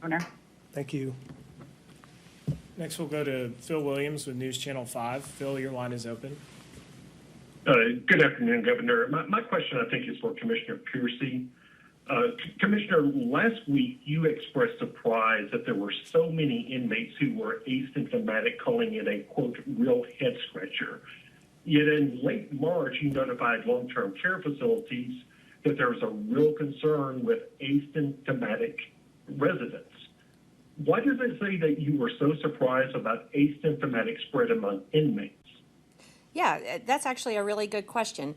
Governor. Thank you. Next, we'll go to Phil Williams with News Channel 5. Phil, your line is open. Good afternoon, Governor. My question, I think, is for Commissioner Piercey. Commissioner, last week you expressed surprise that there were so many inmates who were asymptomatic, calling it a, quote, real head scratcher. Yet in late March, you notified long-term care facilities that there was a real concern with asymptomatic residents. Why does it say that you were so surprised about asymptomatic spread among inmates? Yeah, that's actually a really good question.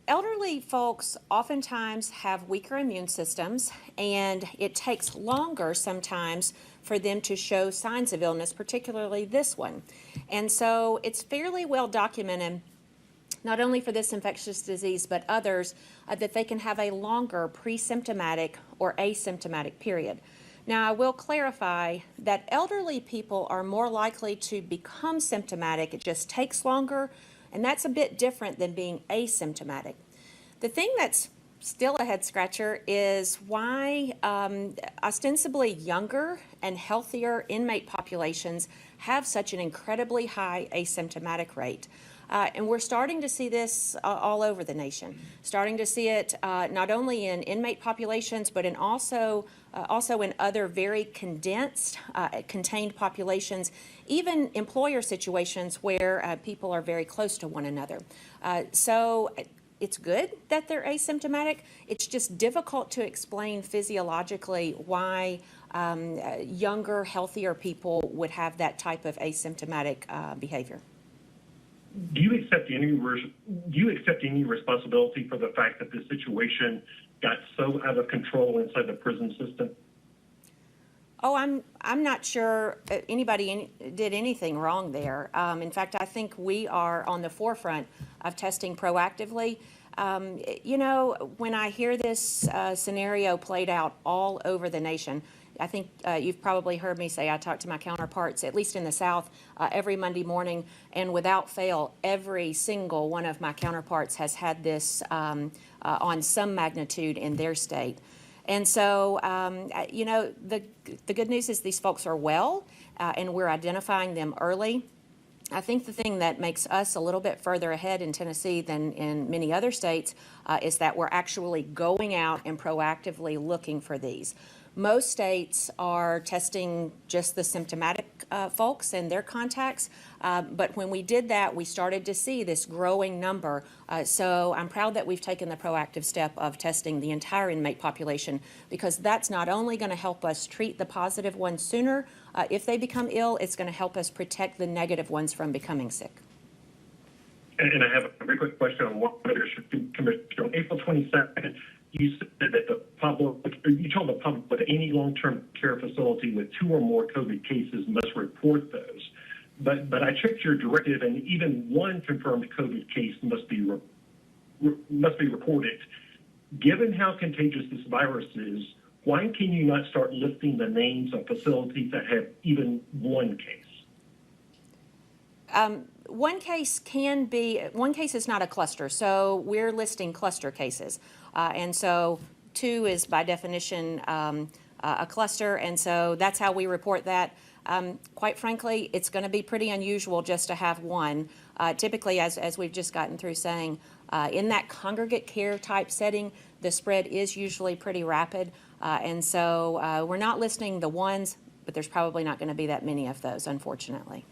Elderly folks oftentimes have weaker immune systems, and it takes longer sometimes for them to show signs of illness, particularly this one. And so it's fairly well documented, not only for this infectious disease, but others, that they can have a longer pre-symptomatic or asymptomatic period. Now, I will clarify that elderly people are more likely to become symptomatic. It just takes longer, and that's a bit different than being asymptomatic. The thing that's still a head scratcher is why ostensibly younger and healthier inmate populations have such an incredibly high asymptomatic rate. And we're starting to see this all over the nation. Starting to see it not only in inmate populations, but in also in other very condensed, contained populations, even employer situations where people are very close to one another. So it's good that they're asymptomatic. It's just difficult to explain physiologically why younger, healthier people would have that type of asymptomatic behavior. Do you accept any responsibility for the fact that this situation got so out of control inside the prison system? Oh, I'm not sure anybody did anything wrong there. In fact, I think we are on the forefront of testing proactively. You know, when I hear this scenario played out all over the nation, I think you've probably heard me say I talk to my counterparts, at least in the South, every Monday morning, and without fail, every single one of my counterparts has had this on some magnitude in their state. And so, you know, the good news is these folks are well, and we're identifying them early. I think the thing that makes us a little bit further ahead in Tennessee than in many other states is that we're actually going out and proactively looking for these. Most states are testing just the symptomatic folks and their contacts, but when we did that, we started to see this growing number. So I'm proud that we've taken the proactive step of testing the entire inmate population, because that's not only going to help us treat the positive ones sooner, if they become ill, it's going to help us protect the negative ones from becoming sick. And I have a very quick question on what Commissioner. On April 22nd, you said that the public, you told the public that any long-term care facility with 2 or more COVID cases must report those. But I checked your directive, and even one confirmed COVID case must be reported. Given how contagious this virus is, why can you not start listing the names of facilities that have even one case? One case is not a cluster, so we're listing cluster cases. And so 2 is by definition a cluster, and so that's how we report that. Quite frankly, it's going to be pretty unusual just to have one. Typically, as we've just gotten through saying, in that congregate care type setting, the spread is usually pretty rapid. And so we're not listing the ones, but there's probably not going to be that many of those, unfortunately.